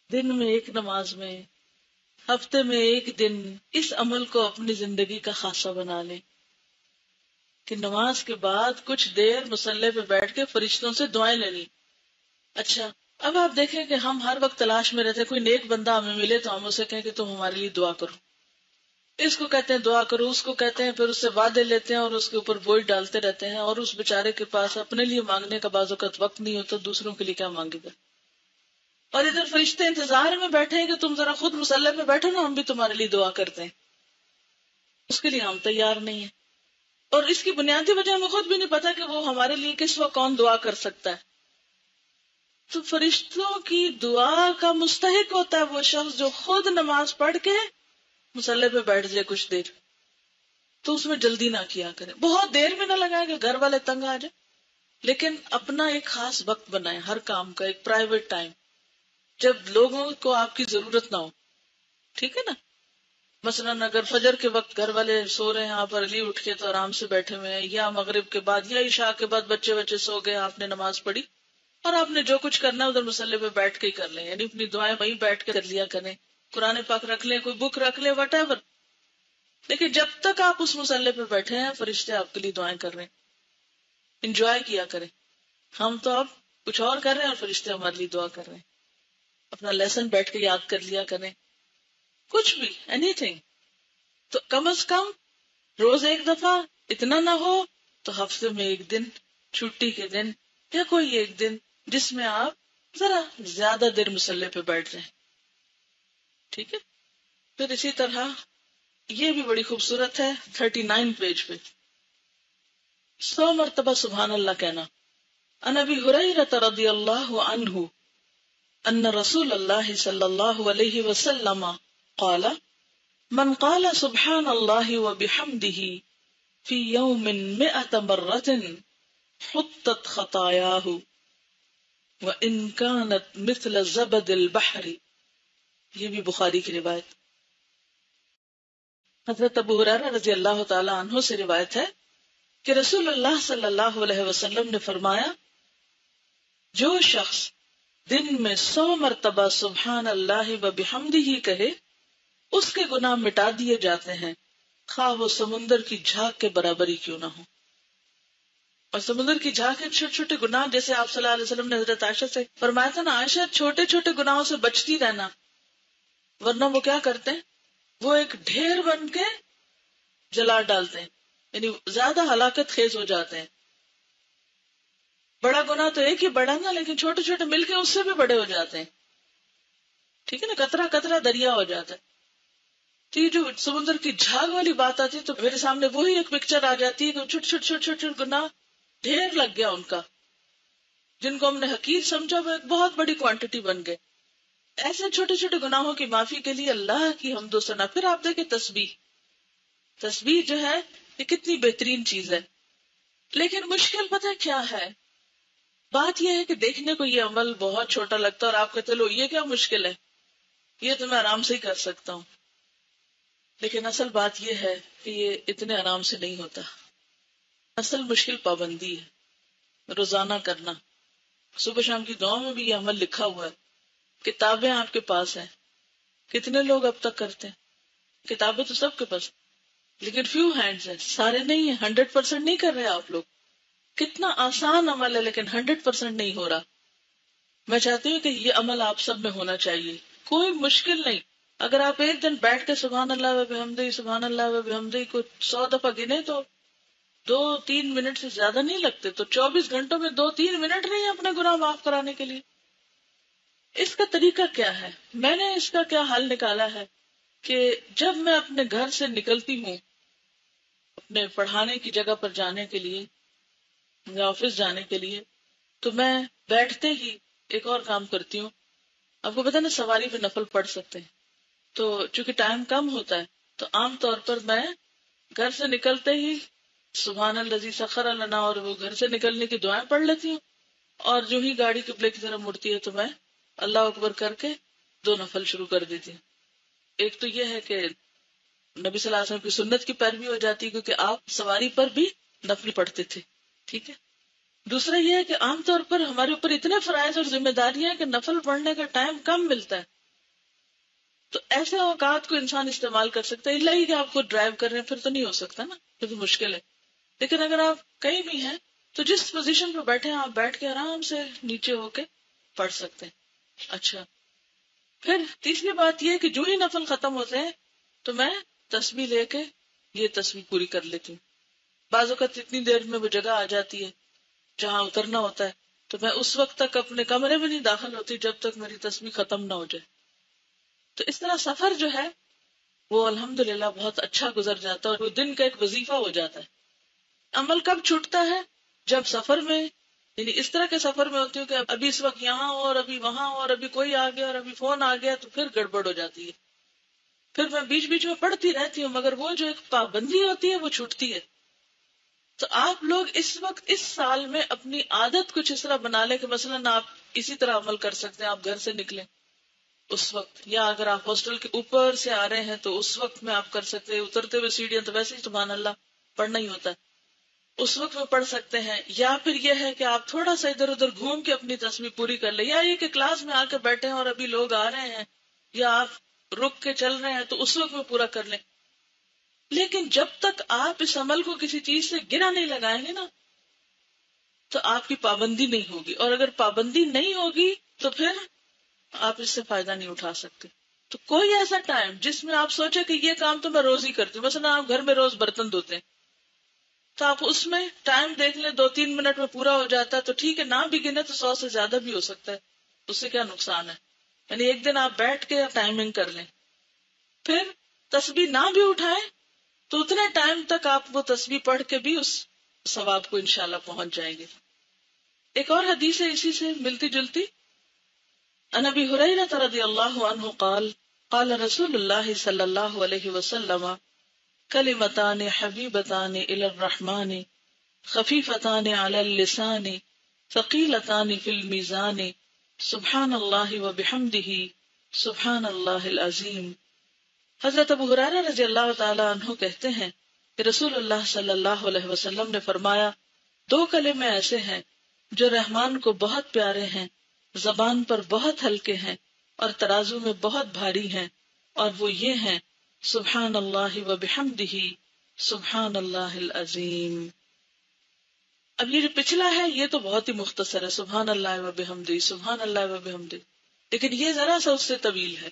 دن میں ایک نماز میں، ہفتے میں ایک دن اس عمل کو اپنی زندگی کا خاصہ بنا لیں کہ نماز کے بعد کچھ دیر مصلی پہ بیٹھ کے فرشتوں سے دعائیں لینی. اچھا، اب آپ دیکھیں کہ ہم ہر وقت تلاش میں رہتے ہیں، کوئی نیک بندہ ہمیں ملے تو ہم اسے کہیں کہ تم ہمارے لیے دعا کرو. اس کو کہتے ہیں دعا کرو، اس کو کہتے ہیں، پھر اس سے وعدے لیتے ہیں اور اس کے اوپر بوجھ ڈالتے رہتے ہیں، اور اس بیچارے کے پاس اپنے لیے مانگنے کا بعض اوقات وقت نہیں ہوتا، دوسروں کے لیے کیا مانگے گا. اور ادھر فرشتے انتظار میں بیٹھے ہیں کہ تم ذرا خود مصلی پہ بیٹھو نا، ہم بھی تمہارے لیے دعا کرتے ہیں. اس کے لیے ہم تیار نہیں ہیں. اور اس کی بنیادی وجہ ہمیں خود بھی نہیں پتا کہ وہ ہمارے لیے کس وقت کون دعا کر سکتا ہے. تو فرشتوں کی دعا کا مستحق ہوتا ہے وہ شخص جو خود نماز پڑھ کے مصلی پہ بیٹھ جائے کچھ دیر. تو اس میں جلدی نہ کیا کرے، بہت دیر میں نہ لگائے کہ گھر والے تنگ آ جائے، لیکن اپنا ایک خاص وقت بنائے، ہر کام کا ایک پرائیویٹ ٹائم جب لوگوں کو آپ کی ضرورت نہ ہو. ٹھیک ہے نا؟ مثلاً اگر فجر کے وقت گھر والے سو رہے ہیں، آپ ارلی اٹھ کے تو آرام سے بیٹھے ہوئے ہیں، یا مغرب کے بعد یا عشاء کے بعد بچے سو گئے، آپ نے نماز پڑھی اور آپ نے جو کچھ کرنا ہے ادھر مصلی پہ بیٹھ کے ہی کر لیں، یعنی اپنی دعائیں وہیں بیٹھ کے کر لیا کریں، قرآن پاک رکھ لیں، کوئی بک رکھ لیں، وٹ ایور. لیکن جب تک آپ اس مصلی پہ بیٹھے ہیں فرشتے آپ کے لیے دعائیں کر رہے ہیں. انجوائے کیا کریں. ہم تو اب کچھ اور کر رہے ہیں اور فرشتے ہمارے لیے دعا کر رہے ہیں. اپنا لیسن بیٹھ کے یاد کر لیا کریں، کچھ بھی، اینی تھنگ. تو کم از کم روز ایک دفعہ، اتنا نہ ہو تو ہفتے میں ایک دن، چھٹی کے دن یا کوئی ایک دن جس میں آپ ذرا زیادہ دیر مصلی پہ بیٹھ جائیں. ٹھیک ہے. پھر اسی طرح یہ بھی بڑی خوبصورت ہے 39 پیج پہ 100 مرتبہ سبحان اللہ کہنا. عن ابی ہریرہ رضی اللہ عنہ ان رسول اللہ صلی اللہ علیہ وسلم قال من قال سبحان اللہ وبحمدہ فی یوم 100 مرۃ حطت خطایاہ وان کانت مثل زبد البحر. یہ بھی بخاری کی روایت. حضرت ابو ہریرہ رضی اللہ تعالی عنہ سے روایت ہے کہ رسول اللہ صلی اللہ علیہ وسلم نے فرمایا، جو شخص دن میں 100 مرتبہ سبحان اللہ و بحمدہ کہے اس کے گناہ مٹا دیے جاتے ہیں، خواہ وہ سمندر کی جھاگ کے برابر ہی کیوں نہ ہو. اور سمندر کی جھاگ کے چھوٹے چھوٹے گناہ، جیسے آپ صلی اللہ علیہ وسلم نے حضرت عائشہ سے فرمایا تھا نا، عائشہ چھوٹے چھوٹے گناہوں سے بچتی رہنا، ورنہ وہ کیا کرتے ہیں، وہ ایک ڈھیر بن کے جلا ڈالتے ہیں، یعنی زیادہ ہلاکت خیز ہو جاتے ہیں. بڑا گناہ تو ایک ہی بڑا نا، لیکن چھوٹے چھوٹے مل کے اس سے بھی بڑے ہو جاتے ہیں. ٹھیک ہے نا، قطرہ قطرہ دریا ہو جاتا ہے. تو یہ جو سمندر کی جھاگ والی بات آتی ہے تو میرے سامنے وہی ایک پکچر آ جاتی ہے کہ چھوٹے چھوٹے چھوٹے چھوٹے گناہ ڈھیر لگ گیا ان کا، جن کو ہم نے حقیر سمجھا وہ ایک بہت بڑی کوانٹٹی بن گئے. ایسے چھوٹے چھوٹے گناہوں کی معافی کے لیے اللہ کی حمد و ثنا. پھر آپ دیکھیں تسبیح جو ہے یہ کتنی بہترین چیز ہے. لیکن مشکل پتہ کیا ہے، بات یہ ہے کہ دیکھنے کو یہ عمل بہت چھوٹا لگتا ہے اور آپ کہتے لو یہ کیا مشکل ہے، یہ تو میں آرام سے ہی کر سکتا ہوں. لیکن اصل بات یہ ہے کہ یہ اتنے آرام سے نہیں ہوتا. اصل مشکل پابندی ہے، روزانہ کرنا. صبح شام کی دعاؤں میں بھی یہ عمل لکھا ہوا ہے. کتابیں آپ کے پاس ہیں، کتنے لوگ اب تک کرتے ہیں؟ کتابیں تو سب کے پاس، لیکن فیو ہینڈز ہیں، سارے نہیں ہیں. 100% نہیں کر رہے آپ لوگ. کتنا آسان عمل ہے لیکن 100% نہیں ہو رہا. میں چاہتی ہوں کہ یہ عمل آپ سب میں ہونا چاہیے، کوئی مشکل نہیں. اگر آپ ایک دن بیٹھ کے سبحان اللہ و بحمدہ سبحان اللہ و بحمدہ کو 100 دفعہ گنے تو 2-3 منٹ سے زیادہ نہیں لگتے. تو 24 گھنٹوں میں 2-3 منٹ نہیں اپنے گناہ معاف کرانے کے لیے. اس کا طریقہ کیا ہے؟ میں نے اس کا کیا حل نکالا ہے کہ جب میں اپنے گھر سے نکلتی ہوں اپنے پڑھانے کی جگہ پر جانے کے لیے یا آفس جانے کے لیے، تو میں بیٹھتے ہی ایک اور کام کرتی ہوں. آپ کو پتا نا سواری پہ نفل پڑھ سکتے ہیں، تو چونکہ ٹائم کم ہوتا ہے تو عام طور پر میں گھر سے نکلتے ہی سبحان الذی سخر لنا اور وہ گھر سے نکلنے کی دعائیں پڑھ لیتی ہوں، اور جو ہی گاڑی قبلے کی طرف مڑتی ہے تو میں اللہ اکبر کر کے 2 نفل شروع کر دیتی ہوں. ایک تو یہ ہے کہ نبی صلی اللہ علیہ وسلم کی سنت کی پیروی ہو جاتی ہے کیونکہ آپ سواری پر بھی نفل پڑھتے تھے. ٹھیک ہے. دوسرا یہ ہے کہ عام طور پر ہمارے اوپر اتنے فرائض اور ذمہ داریاں ہیں کہ نفل پڑھنے کا ٹائم کم ملتا ہے. تو ایسے اوقات کو انسان استعمال کر سکتا ہے. اللہ ہی کہ آپ خود ڈرائیو کر رہے ہیں پھر تو نہیں ہو سکتا نا, پھر تو مشکل ہے. لیکن اگر آپ کہیں بھی ہیں تو جس پوزیشن پہ بیٹھے ہیں آپ بیٹھ کے آرام سے نیچے ہو کے پڑھ سکتے ہیں. اچھا, پھر تیسری بات یہ کہ جو ہی نفل ختم ہوتے ہیں تو میں تسبیح لے کے یہ تسبیح پوری کر لیتی ہوں. بعض اوقات اتنی دیر میں وہ جگہ آ جاتی ہے جہاں اترنا ہوتا ہے, تو میں اس وقت تک اپنے کمرے میں نہیں داخل ہوتی جب تک میری تسبیح ختم نہ ہو جائے. تو اس طرح سفر جو ہے وہ الحمدللہ بہت اچھا گزر جاتا ہے اور وہ دن کا ایک وظیفہ ہو جاتا ہے. عمل کب چھوٹتا ہے؟ جب سفر میں, یعنی اس طرح کے سفر میں ہوتی ہوں کہ ابھی اس وقت یہاں ہو اور ابھی وہاں ہو اور ابھی کوئی آ گیا اور ابھی فون آ گیا, تو پھر گڑبڑ ہو جاتی ہے. پھر میں بیچ بیچ میں پڑھتی رہتی ہوں مگر وہ جو ایک پابندی ہوتی ہے وہ چھوٹتی ہے. تو آپ لوگ اس وقت اس سال میں اپنی عادت کچھ اس طرح بنا لیں کہ مثلاً آپ اسی طرح عمل کر سکتے ہیں. آپ گھر سے نکلیں اس وقت, یا اگر آپ ہاسٹل کے اوپر سے آ رہے ہیں تو اس وقت میں آپ کر سکتے ہیں. اترتے ہوئے سیڑھیاں تو ویسے ہی سبحان اللہ پڑھنا ہی ہوتا ہے, اس وقت میں پڑھ سکتے ہیں. یا پھر یہ ہے کہ آپ تھوڑا سا ادھر ادھر گھوم کے اپنی تسبیح پوری کر لیں, یا یہ کہ کلاس میں آ کے بیٹھے ہیں اور ابھی لوگ آ رہے ہیں یا آپ رک کے چل رہے ہیں تو اس وقت میں پورا کر لیں. لیکن جب تک آپ اس عمل کو کسی چیز سے گرا نہیں لگائیں گے نا تو آپ کی پابندی نہیں ہوگی, اور اگر پابندی نہیں ہوگی تو پھر آپ اس سے فائدہ نہیں اٹھا سکتے. تو کوئی ایسا ٹائم جس میں آپ سوچے کہ یہ کام تو میں روز ہی کرتی ہوں, مثلا آپ گھر میں روز برتن دھوتے ہیں تو آپ اس میں ٹائم دیکھ لیں 2-3 منٹ میں پورا ہو جاتا ہے تو ٹھیک ہے, نہ بھی گنے تو 100 سے زیادہ بھی ہو سکتا ہے, اس سے کیا نقصان ہے. یعنی ایک دن آپ بیٹھ کے ٹائمنگ کر لیں. پھر تسبیح نہ بھی اٹھائیں تو اتنے ٹائم تک آپ وہ تسبیح پڑھ کے بھی اس ثواب کو انشاءاللہ پہنچ جائیں گے. ایک اور حدیث ہے اسی سے ملتی جلتی, عن ابی ہریرہ رضی اللہ عنہ قال قال رسول اللہ صلی اللہ علیہ وسلم کلمتان حبیبتان الی الرحمن خفیفتان علی اللسان ثقیلتان فی المیزان سبحان اللہ وبحمدہ سبحان اللہ العظیم. حضرت ابو ہریرہ رضی اللہ تعالی عنہ کہتے ہیں کہ رسول اللہ صلی اللہ علیہ وسلم نے فرمایا, 2 کلمے ایسے ہیں جو رحمان کو بہت پیارے ہیں, زبان پر بہت ہلکے ہیں اور ترازو میں بہت بھاری ہیں, اور وہ یہ ہیں سبحان اللہ وبحمدہ سبحان اللہ العظیم. اب یہ جو پچھلا ہے یہ تو بہت ہی مختصر ہے, سبحان اللہ وبحمدہ سبحان اللہ وبحمدہ, لیکن یہ ذرا سا اس سے طویل ہے.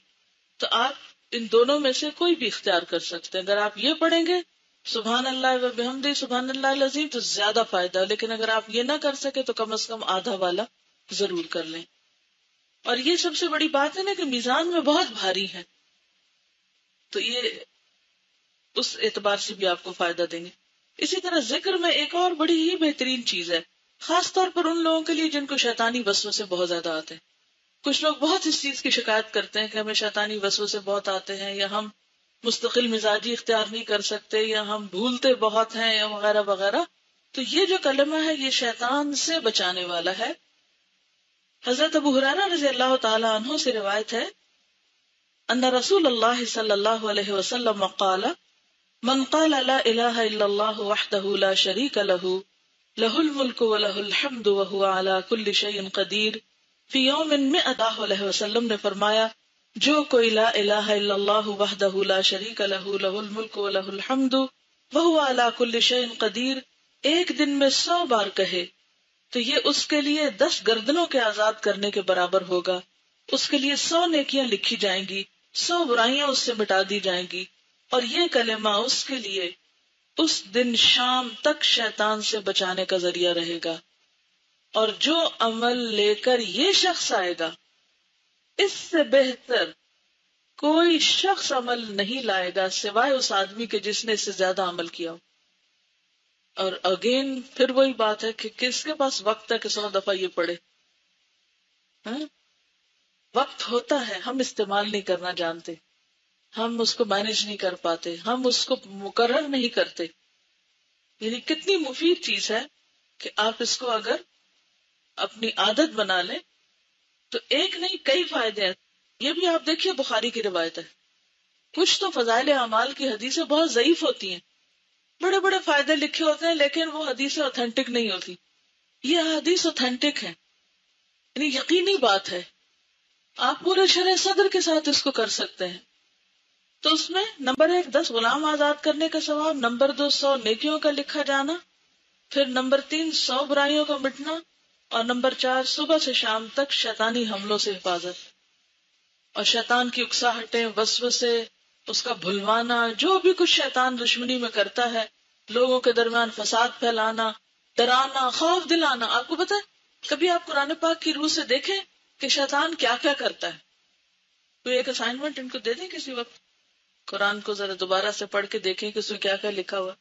تو آپ ان دونوں میں سے کوئی بھی اختیار کر سکتے ہیں. اگر آپ یہ پڑھیں گے سبحان اللہ وبحمدہ سبحان اللہ العظیم تو زیادہ فائدہ, لیکن اگر آپ یہ نہ کر سکے تو کم از کم آدھا والا ضرور کر لیں. اور یہ سب سے بڑی بات ہے نا کہ میزان میں بہت بھاری ہے, تو یہ اس اعتبار سے بھی آپ کو فائدہ دیں گے. اسی طرح ذکر میں ایک اور بڑی ہی بہترین چیز ہے, خاص طور پر ان لوگوں کے لیے جن کو شیطانی وسوسے بہت زیادہ آتے ہیں. کچھ لوگ بہت اس چیز کی شکایت کرتے ہیں کہ ہمیں شیطانی وسوسے بہت آتے ہیں, یا ہم مستقل مزاجی اختیار نہیں کر سکتے, یا ہم بھولتے بہت ہیں, یا وغیرہ وغیرہ. تو یہ جو کلمہ ہے یہ شیطان سے بچانے والا ہے. حضرت ابو ہریرہ رضی اللہ تعالی عنہ سے روایت ہے, ان رسول اللہ صلی اللہ علیہ وسلم قال من قال لا الہ الا اللہ وحدہ لا شریک لہ لہ الملک ولہ الحمد وہو علی کل شیء قدیر فی یوم 100. علیہ وسلم نے فرمایا, جو کوئی لا الہ الا اللہ وحدہ لا شریک لہ لہ الملک ولہ الحمد وہو علی کل شیء قدیر ایک دن میں 100 بار کہے تو یہ اس کے لیے 10 گردنوں کے آزاد کرنے کے برابر ہوگا. اس کے لیے 100 نیکیاں لکھی جائیں گی, 100 برائیاں اس سے مٹا دی جائیں گی, اور یہ کلمہ اس کے لیے اس دن شام تک شیطان سے بچانے کا ذریعہ رہے گا. اور جو عمل لے کر یہ شخص آئے گا اس سے بہتر کوئی شخص عمل نہیں لائے گا سوائے اس آدمی کے جس نے اس سے زیادہ عمل کیا ہو. اور اگین پھر وہی بات ہے کہ کس کے پاس وقت ہے کہ 100 دفعہ یہ پڑھے. وقت ہوتا ہے, ہم استعمال نہیں کرنا جانتے, ہم اس کو مینج نہیں کر پاتے, ہم اس کو مقرر نہیں کرتے. یعنی کتنی مفید چیز ہے کہ آپ اس کو اگر اپنی عادت بنا لیں تو ایک نہیں کئی فائدے ہیں. یہ بھی آپ دیکھیے بخاری کی روایت ہے, کچھ تو فضائل اعمال کی حدیثیں بہت ضعیف ہوتی ہیں, بڑے بڑے فائدے لکھے ہوتے ہیں لیکن وہ حدیثیں اوتھینٹک نہیں ہوتی. یہ حدیث اوتھینٹک ہے, یعنی یقینی بات ہے, آپ پورے شرح صدر کے ساتھ اس کو کر سکتے ہیں. تو اس میں نمبر 1 10 غلام آزاد کرنے کا ثواب، نمبر 2 100 نیکیوں کا لکھا جانا، پھر نمبر 3 100 برائیوں کا مٹنا، اور نمبر 4 صبح سے شام تک شیطانی حملوں سے حفاظت، اور شیطان کی اکساہٹیں، وسوسے، اس کا بھلوانا، جو بھی کچھ شیطان دشمنی میں کرتا ہے، لوگوں کے درمیان فساد پھیلانا، ڈرانا، خوف دلانا. آپ کو پتا ہے کبھی آپ قرآن پاک کی روح سے دیکھیں کہ شیطان کیا کیا کرتا ہے. کوئی ایک اسائنمنٹ ان کو دے دیں کسی وقت، قرآن کو ذرا دوبارہ سے پڑھ کے دیکھیں کہ اس میں کیا کیا لکھا ہوا.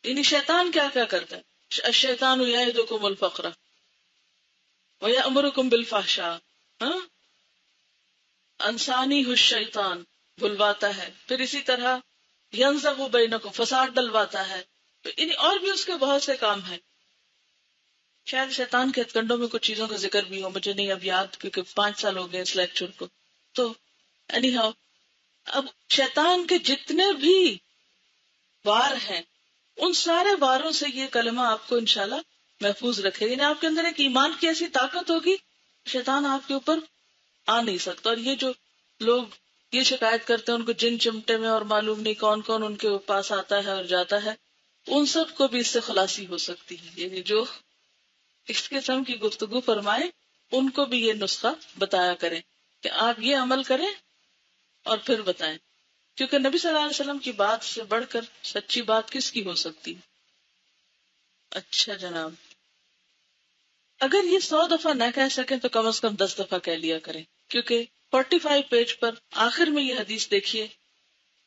یعنی شیطان کیا کیا کرتا ہے. الشیطان یعدکم الفقر ویأمرکم بالفحشاء، انسانی الشیطان بھلواتا ہے، پھر اسی طرح ینزغ بینکم فساد ڈلواتا ہے، اور بھی اس کے بہت سے کام ہیں. شاید شیطان کے ہتھ کنڈوں میں کچھ چیزوں کا ذکر بھی ہو، مجھے نہیں اب یاد، کیونکہ 5 سال ہو گئے اس لیکچر کو. تو اینی ہاؤ، اب شیطان کے جتنے بھی وار ہیں ان سارے واروں سے یہ کلمہ آپ کو انشاءاللہ محفوظ رکھے گا. یعنی آپ کے اندر ایک ایمان کی ایسی طاقت ہوگی، شیطان آپ کے اوپر آ نہیں سکتا. اور یہ جو لوگ یہ شکایت کرتے ہیں ان کو جن چمٹے میں اور معلوم نہیں کون کون ان کے پاس آتا ہے اور جاتا ہے، ان سب کو بھی اس سے خلاصی ہو سکتی ہے. یعنی جو اس قسم کی گفتگو فرمائے ان کو بھی یہ نسخہ بتایا کریں کہ آپ یہ عمل کریں اور پھر بتائیں، کیونکہ نبی صلی اللہ علیہ وسلم کی بات سے بڑھ کر سچی بات کس کی ہو سکتی. اچھا جناب، اگر یہ 100 دفعہ نہ کہہ سکیں تو کم از کم 10 دفعہ کہہ لیا کریں، کیونکہ 45 پیج پر آخر میں یہ حدیث دیکھیے.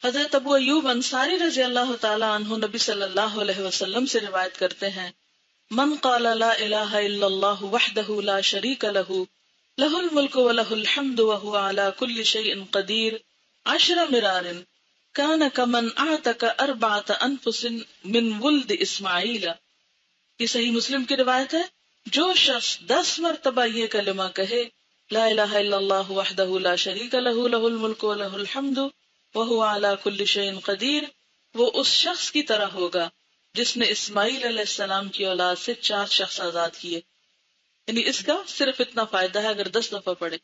حضرت ابو ایوب انصاری رضی اللہ تعالی عنہ نبی صلی اللہ علیہ وسلم سے روایت کرتے ہیں، من قال لا الہ الا اللہ وحدہ لا شریک لہ لہ الملک ولہ الحمد وہو علی کل شیء قدیر 10 مرار کان کمن اعتق 4 انفس من ولد اسماعیل. یہ صحیح مسلم کی روایت ہے. جو شخص 10 مرتبہ یہ کلمہ کہے لا الہ الا اللہ وحدہ لا شریک لہ لہ الملک ولہ الحمد وہو علی کل شیء قدیر، وہ اس شخص کی طرح ہوگا جس نے اسماعیل علیہ السلام کی اولاد سے 4 شخص آزاد کیے. یعنی اس کا صرف اتنا فائدہ ہے اگر 10 دفعہ پڑھے.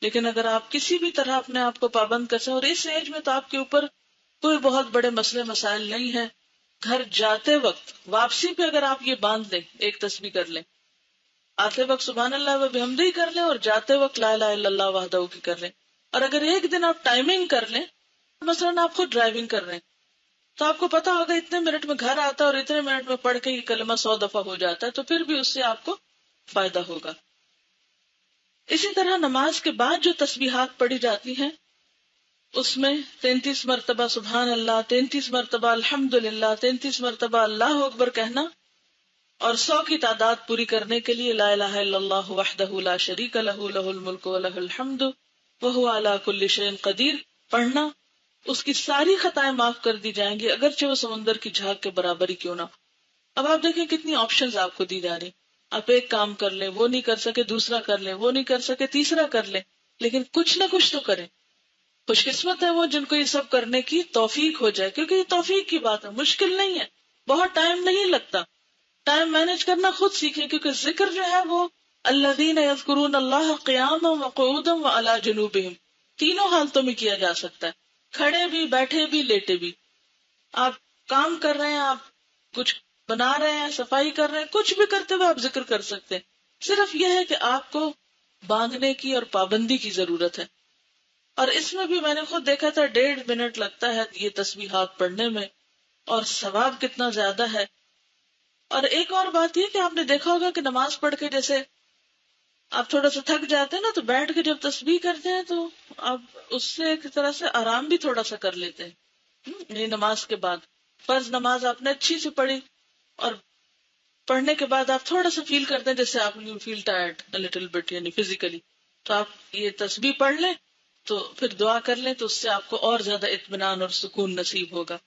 لیکن اگر آپ کسی بھی طرح اپنے آپ کو پابند کر سکیں، اور اس ایج میں تو آپ کے اوپر کوئی بہت بڑے مسئلے مسائل نہیں ہیں، گھر جاتے وقت واپسی پہ اگر آپ یہ باندھ لیں، ایک تسبیح کر لیں، آتے وقت سبحان اللہ و بحمدہ کر لیں، اور جاتے وقت لا الہ الا اللہ وحدہ کی کر لیں. اور اگر ایک دن آپ ٹائمنگ کر لیں، مثلا آپ خود ڈرائیونگ کر رہے ہیں تو آپ کو پتا ہوگا اتنے منٹ میں گھر آتا ہے اور اتنے منٹ میں پڑھ کے یہ کلمہ 100 دفعہ ہو جاتا ہے، تو پھر بھی اس سے آپ کو فائدہ ہوگا. اسی طرح نماز کے بعد جو تسبیحات پڑھی جاتی ہیں اس میں 33 مرتبہ سبحان اللہ، 33 مرتبہ الحمدللہ، 33 مرتبہ اللہ اکبر کہنا، اور 100 کی تعداد پوری کرنے کے لیے لا الہ الا اللہ وحدہ لا شریک لہ لہ الملک ولہ الحمد وہو علی کل شیء قدیر پڑھنا. اس کی ساری خطائیں معاف کر دی جائیں گی، اگرچہ وہ سمندر کی جھاگ کے برابر ہی کیوں نہ. اب آپ دیکھیں کتنی آپشنز آپ کو دی جا رہی. آپ ایک کام کر لیں، وہ نہیں کر سکے دوسرا کر لیں، وہ نہیں کر سکے تیسرا کر لیں، لیکن کچھ نہ کچھ تو کریں. خوش قسمت ہے وہ جن کو یہ سب کرنے کی توفیق ہو جائے، کیونکہ یہ توفیق کی بات ہے، مشکل نہیں ہے، بہت ٹائم نہیں لگتا. ٹائم مینج کرنا خود سیکھیں، کیونکہ ذکر جو ہے وہ الذین یذکرون اللہ قیاما وقعودا وعلی جنوبہم، تینوں حالتوں میں کیا جا سکتا ہے، کھڑے بھی، بیٹھے بھی، لیٹے بھی. آپ کام کر رہے ہیں، آپ کچھ بنا رہے ہیں، صفائی کر رہے ہیں، کچھ بھی کرتے ہوئے آپ ذکر کر سکتے ہیں. صرف یہ ہے کہ آپ کو باندھنے کی اور پابندی کی ضرورت ہے. اور اس میں بھی میں نے خود دیکھا تھا 1.5 منٹ لگتا ہے یہ تسبیحات پڑھنے میں، اور ثواب کتنا زیادہ ہے. اور ایک اور بات یہ کہ آپ نے دیکھا ہوگا کہ نماز پڑھ کے جیسے آپ تھوڑا سا تھک جاتے ہیں نا، تو بیٹھ کے جب تسبیح کرتے ہیں تو آپ اس سے ایک طرح سے آرام بھی تھوڑا سا کر لیتے ہیں. یہ نماز کے بعد فرض نماز آپ نے اچھی سے پڑھی، اور پڑھنے کے بعد آپ تھوڑا سا فیل کرتے ہیں جیسے آپ you feel tired a little bit، یعنی فزیکلی، تو آپ یہ تسبیح پڑھ لیں، تو پھر دعا کر لیں، تو اس سے آپ کو اور زیادہ اطمینان اور سکون نصیب ہوگا.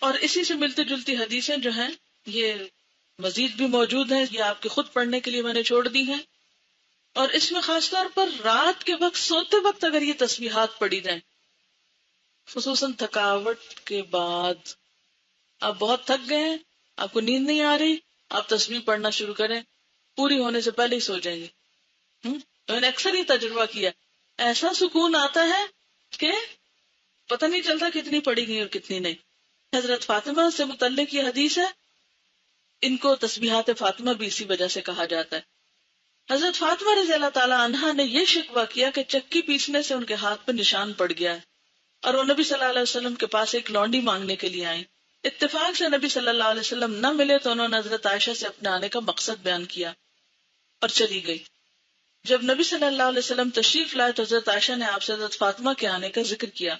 اور اسی سے ملتی جلتی حدیثیں جو ہیں یہ مزید بھی موجود ہیں، یہ آپ کے خود پڑھنے کے لیے میں نے چھوڑ دی ہیں. اور اس میں خاص طور پر رات کے وقت سوتے وقت اگر یہ تسبیحات پڑھی جائیں، خصوصاً تھکاوٹ کے بعد، آپ بہت تھک گئے ہیں، آپ کو نیند نہیں آ رہی، آپ تسبیح پڑھنا شروع کریں، پوری ہونے سے پہلے ہی سو جائیں گے. میں نے اکثر یہ تجربہ کیا، ایسا سکون آتا ہے کہ پتہ نہیں چلتا کتنی پڑھی گئی اور کتنی نہیں. حضرت فاطمہ سے متعلق یہ حدیث ہے. ان کو تسبیحات فاطمہ بھی اسی وجہ سے کہا جاتا ہے. حضرت فاطمہ رضی اللہ تعالی عنہا نے یہ شکوہ کیا کہ چکی پیسنے سے ان کے ہاتھ پہ نشان پڑ گیا ہے، اور وہ نبی صلی اللہ علیہ وسلم کے پاس ایک لونڈی مانگنے کے لیے آئیں. اتفاق سے نبی صلی اللہ علیہ وسلم نہ ملے تو انہوں نے حضرت عائشہ سے اپنے آنے کا مقصد بیان کیا اور چلی گئی. جب نبی صلی اللہ علیہ وسلم تشریف لائے تو حضرت عائشہ نے آپ سے حضرت فاطمہ کے آنے کا ذکر کیا.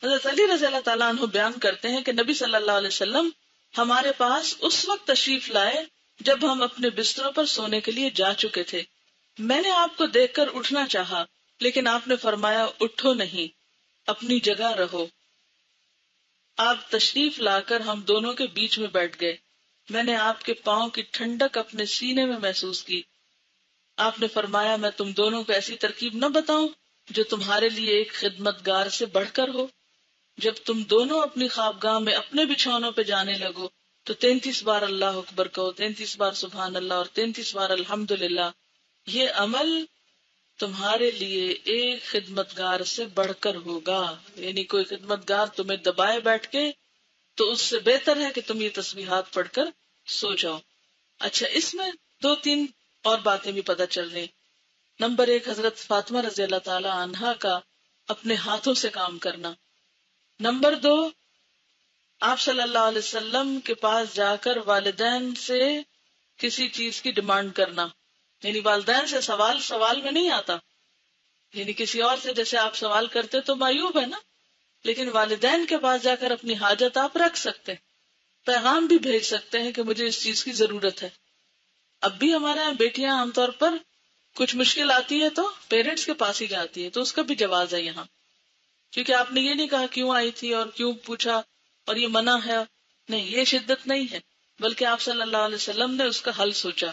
حضرت علی رضی اللہ تعالیٰ عنہ بیان کرتے ہیں کہ نبی صلی اللہ علیہ وسلم ہمارے پاس اس وقت تشریف لائے جب ہم اپنے بستروں پر سونے کے لیے جا چکے تھے. میں نے آپ کو دیکھ کر اٹھنا چاہا، لیکن آپ نے فرمایا اٹھو نہیں، اپنی جگہ رہو. آپ تشریف لا کر ہم دونوں کے بیچ میں بیٹھ گئے. میں نے آپ کے پاؤں کی ٹھنڈک اپنے سینے میں محسوس کی. آپ نے فرمایا میں تم دونوں کو ایسی ترکیب نہ بتاؤں جو تمہارے لیے ایک خدمتگار سے بڑھ کر ہو. جب تم دونوں اپنی خوابگاہ میں اپنے بچھونوں پہ جانے لگو تو 33 بار اللہ اکبر کہو، 33 بار سبحان اللہ اور 33 بار الحمدللہ. یہ عمل تمہارے لیے ایک خدمتگار سے بڑھ کر ہوگا. یعنی کوئی خدمتگار تمہیں دبائے بیٹھ کے تو اس سے بہتر ہے کہ تم یہ تسبیحات پڑھ کر سو جاؤ. اچھا، اس میں 2-3 اور باتیں بھی پتہ چل رہی. نمبر 1، حضرت فاطمہ رضی اللہ تعالی عنہا کا اپنے ہاتھوں سے کام کرنا. نمبر 2، آپ صلی اللہ علیہ وسلم کے پاس جا کر والدین سے کسی چیز کی ڈیمانڈ کرنا. یعنی والدین سے سوال میں نہیں آتا. یعنی کسی اور سے جیسے آپ سوال کرتے تو معیوب ہے نا، لیکن والدین کے پاس جا کر اپنی حاجت آپ رکھ سکتے ہیں، پیغام بھی بھیج سکتے ہیں کہ مجھے اس چیز کی ضرورت ہے. اب بھی ہمارے یہاں بیٹیاں عام طور پر کچھ مشکل آتی ہے تو پیرنٹس کے پاس ہی جاتی ہے، تو اس کا بھی جواز ہے یہاں، کیونکہ آپ نے یہ نہیں کہا کیوں آئی تھی اور کیوں پوچھا اور یہ منع ہے. نہیں، یہ شدت نہیں ہے، بلکہ آپ صلی اللہ علیہ وسلم نے اس کا حل سوچا.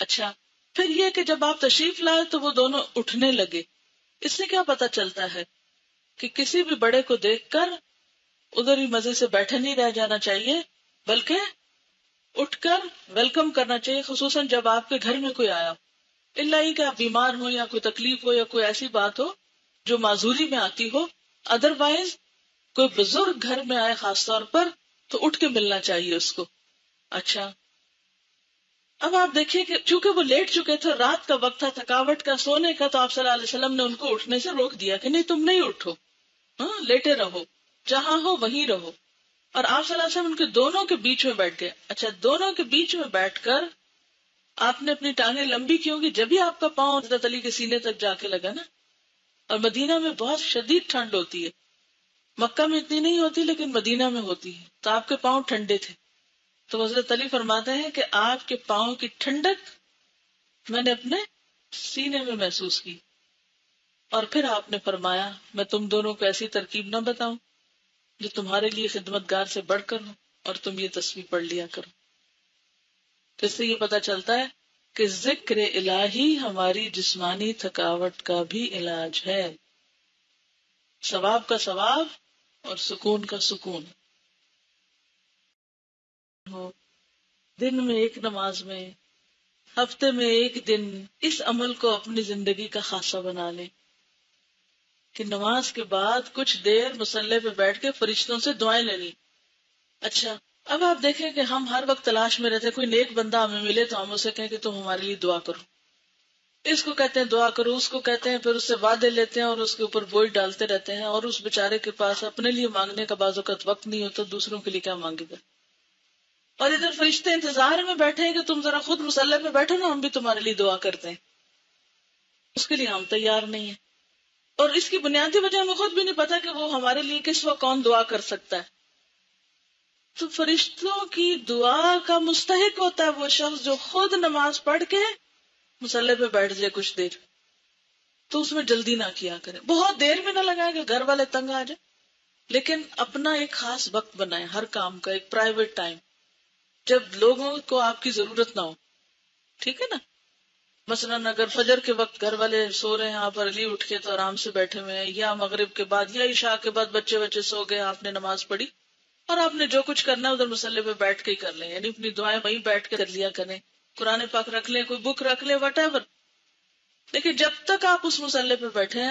اچھا، پھر یہ کہ جب آپ تشریف لائے تو وہ دونوں اٹھنے لگے. اس سے کیا پتا چلتا ہے کہ کسی بھی بڑے کو دیکھ کر ادھر ہی مزے سے بیٹھے نہیں رہ جانا چاہیے، بلکہ اٹھ کر ویلکم کرنا چاہیے، خصوصاً جب آپ کے گھر میں کوئی آیا ہو. اللہ ہی کہ آپ بیمار ہو یا کوئی تکلیف ہو یا کوئی ایسی بات ہو جو معذوری میں آتی ہو. ادروائز کوئی بزرگ گھر میں آئے خاص طور پر تو اٹھ کے ملنا چاہیے اس کو. اچھا، اب آپ دیکھیے کہ چونکہ وہ لیٹ چکے تھے، رات کا وقت تھا، تھکاوٹ کا، سونے کا، تو آپ صلی اللہ علیہ وسلم نے ان کو اٹھنے سے روک دیا کہ نہیں، تم نہیں اٹھو، ہاں لیٹے رہو، جہاں ہو وہیں رہو. اور آپ صلی اللہ علیہ وسلم ان کے دونوں کے بیچ میں بیٹھ گئے. اچھا، دونوں کے بیچ میں بیٹھ کر آپ نے اپنی ٹانگیں لمبی کی ہوگی، جب ہی آپ کا پاؤں حضرت علی کے سینے تک جا کے لگا نا. اور مدینہ میں بہت شدید ٹھنڈ ہوتی ہے، مکہ میں اتنی نہیں ہوتی لیکن مدینہ میں ہوتی ہے، تو آپ کے پاؤں ٹھنڈے تھے. تو حضرت علی فرماتے ہیں کہ آپ کے پاؤں کی ٹھنڈک میں نے اپنے سینے میں محسوس کی. اور پھر آپ نے فرمایا میں تم دونوں کو ایسی ترکیب نہ بتاؤں جو تمہارے لیے خدمتگار سے بڑھ کر ہو، اور تم یہ تسبیح پڑھ لیا کرو. تو اس سے یہ پتا چلتا ہے کہ ذکر الہی ہماری جسمانی تھکاوٹ کا بھی علاج ہے، ثواب کا ثواب اور سکون کا سکون. ہو دن میں ایک نماز میں، ہفتے میں ایک دن اس عمل کو اپنی زندگی کا خاصہ بنا لیں کہ نماز کے بعد کچھ دیر مصلی پہ بیٹھ کے فرشتوں سے دعائیں لینی. اچھا، اب آپ دیکھیں کہ ہم ہر وقت تلاش میں رہتے ہیں، کوئی نیک بندہ ہمیں ملے تو ہم اسے کہیں کہ تم ہمارے لیے دعا کرو. اس کو کہتے ہیں دعا کرو، اس کو کہتے ہیں، پھر اس سے وعدے لیتے ہیں اور اس کے اوپر بوجھ ڈالتے رہتے ہیں، اور اس بیچارے کے پاس اپنے لیے مانگنے کا بعض اوقات وقت نہیں ہوتا، دوسروں کے لیے کیا مانگے گا. اور ادھر فرشتے انتظار میں بیٹھے ہیں کہ تم ذرا خود مصلی پہ بیٹھو نا، ہم بھی تمہارے لیے دعا کرتے ہیں. اس کے لیے ہم تیار نہیں ہیں، اور اس کی بنیادی وجہ ہمیں خود بھی نہیں پتا کہ وہ ہمارے لیے کس وقت کون دعا کر سکتا ہے. تو فرشتوں کی دعا کا مستحق ہوتا ہے وہ شخص جو خود نماز پڑھ کے مصلی پہ بیٹھ جائے کچھ دیر. تو اس میں جلدی نہ کیا کرے، بہت دیر بھی نہ لگائے کہ گھر والے تنگ آ جائے، لیکن اپنا ایک خاص وقت بنائے، ہر کام کا ایک پرائیویٹ ٹائم، جب لوگوں کو آپ کی ضرورت نہ ہو. ٹھیک ہے نا؟ مثلاً اگر فجر کے وقت گھر والے سو رہے ہیں، آپ علی اٹھ کے تو آرام سے بیٹھے ہوئے ہیں، یا مغرب کے بعد یا عشاء کے بعد بچے سو گئے، آپ نے نماز پڑھی اور آپ نے جو کچھ کرنا ہے ادھر مصلی پہ بیٹھ کے ہی کر لیں. یعنی اپنی دعائیں وہیں بیٹھ کے کر لیا کریں، قرآن پاک رکھ لیں، کوئی بک رکھ لیں، وٹ ایور. لیکن جب تک آپ اس مصلی پہ بیٹھے ہیں